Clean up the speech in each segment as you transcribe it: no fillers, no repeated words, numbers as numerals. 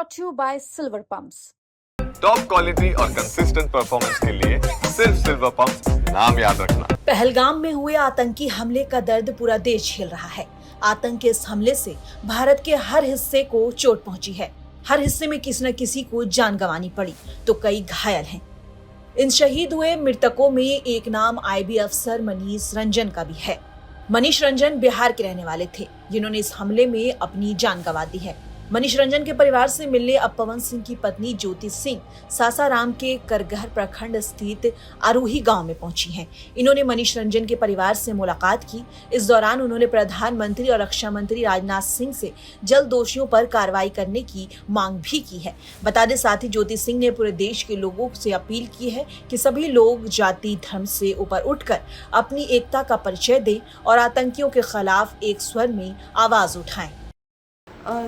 brought to you by Silver Pumps. Top quality और consistent performance के लिए सिर्फ सिल्वर पंप्स नाम याद रखना। पहलगाम में हुए आतंकी हमले का दर्द पूरा देश झेल रहा है। आतंक के इस हमले से भारत के हर हिस्से को चोट पहुंची है। हर हिस्से में किसी न किसी को जान गंवानी पड़ी तो कई घायल हैं। इन शहीद हुए मृतकों में एक नाम आईबी अफसर मनीष रंजन का भी है। मनीष रंजन बिहार के रहने वाले थे, जिन्होंने इस हमले में अपनी जान गंवा दी है। मनीष रंजन के परिवार से मिलने अब पवन सिंह की पत्नी ज्योति सिंह सासाराम के करगहर प्रखंड स्थित आरोही गांव में पहुंची हैं। इन्होंने मनीष रंजन के परिवार से मुलाकात की। इस दौरान उन्होंने प्रधानमंत्री और रक्षा मंत्री राजनाथ सिंह से जल्द दोषियों पर कार्रवाई करने की मांग भी की है। बता दें, साथ ही ज्योति सिंह ने पूरे देश के लोगों से अपील की है कि सभी लोग जाति धर्म से ऊपर उठकर अपनी एकता का परिचय दें और आतंकियों के खिलाफ एक स्वर में आवाज उठाएं।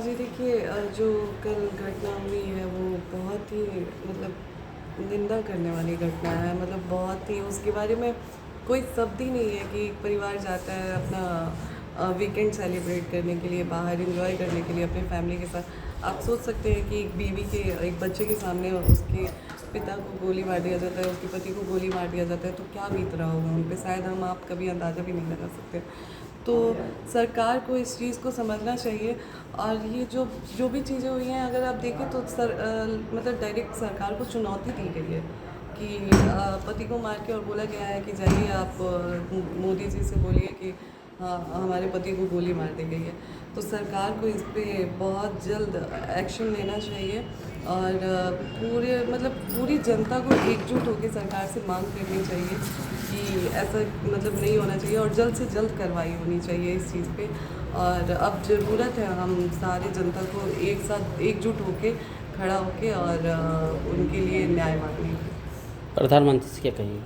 जी देखिए, जो कल घटना हुई है वो बहुत ही मतलब निंदा करने वाली घटना है। मतलब बहुत ही, उसके बारे में कोई शब्द ही नहीं है कि एक परिवार जाता है अपना वीकेंड सेलिब्रेट करने के लिए, बाहर एंजॉय करने के लिए अपने फैमिली के साथ। आप सोच सकते हैं कि एक बच्चे के सामने उसके पिता को गोली मार दिया जाता है, उसके पति को गोली मार दिया जाता है, तो क्या बीत रहा होगा उन पर, शायद आप कभी अंदाज़ा भी नहीं लगा सकते। तो सरकार को इस चीज़ को समझना चाहिए। और ये जो भी चीज़ें हुई हैं, अगर आप देखें तो मतलब डायरेक्ट सरकार को चुनौती दी गई है कि पति को मार के और बोला गया है कि जाइए आप मोदी जी से बोलिए कि हाँ, हमारे पति को गोली मार दी गई है। तो सरकार को इस पे बहुत जल्द एक्शन लेना चाहिए और पूरी जनता को एकजुट होकर सरकार से मांग करनी चाहिए कि ऐसा मतलब नहीं होना चाहिए और जल्द से जल्द कार्रवाई होनी चाहिए इस चीज़ पे। और अब ज़रूरत है हम सारी जनता को एक साथ एकजुट होके खड़ा होके और उनके लिए न्याय मांगने की। प्रधानमंत्री से क्या कहिए?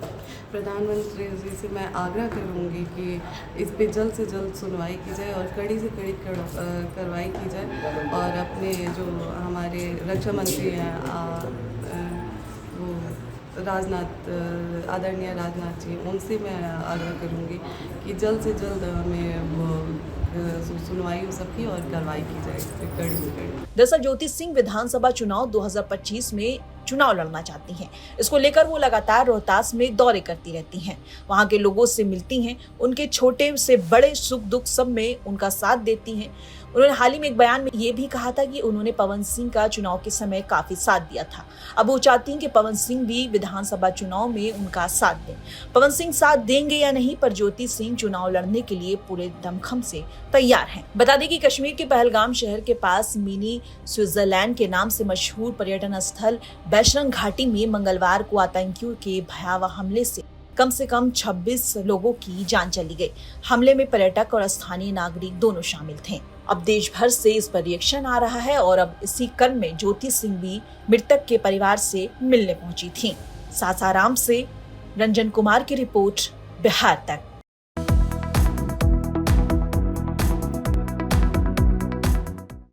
प्रधानमंत्री जी से मैं आग्रह करूंगी कि इस पे जल्द से जल्द सुनवाई की जाए और कड़ी से कड़ी कार्रवाई की जाए। और अपने जो हमारे रक्षा मंत्री हैं वो आदरणीय राजनाथ जी, उनसे मैं आग्रह करूंगी कि जल्द से जल्द हमें वो सुनवाई हो सबकी और कार्रवाई की जाए इस पे कड़ी से कड़ी। दरअसल ज्योति सिंह विधानसभा चुनाव 2025 में चुनाव लड़ना चाहती हैं। इसको लेकर वो लगातार रोहतास में दौरे करती रहती हैं, वहां के लोगों से मिलती हैं, उनके छोटे से बड़े सुख दुख सब में उनका साथ देती हैं। उन्होंने हाल ही में एक बयान में ये भी कहा था कि उन्होंने पवन सिंह का चुनाव के समय काफी साथ दिया था। अब वो चाहती हैं कि पवन सिंह भी विधानसभा चुनाव में उनका साथ दें। पवन सिंह साथ देंगे या नहीं, पर ज्योति सिंह चुनाव लड़ने के लिए पूरे दमखम से तैयार हैं। बता दें कि कश्मीर के पहलगाम शहर के पास मिनी स्विट्जरलैंड के नाम से मशहूर पर्यटन स्थल बैशरंग घाटी में मंगलवार को आतंकियों के भयावह हमले से कम 26 लोगों की जान चली गई। हमले में पर्यटक और स्थानीय नागरिक दोनों शामिल थे। अब देश भर से इस पर रिएक्शन आ रहा है और अब इसी क्रम में ज्योति सिंह भी मृतक के परिवार से मिलने पहुंची थी। सासाराम से रंजन कुमार की रिपोर्ट, बिहार तक।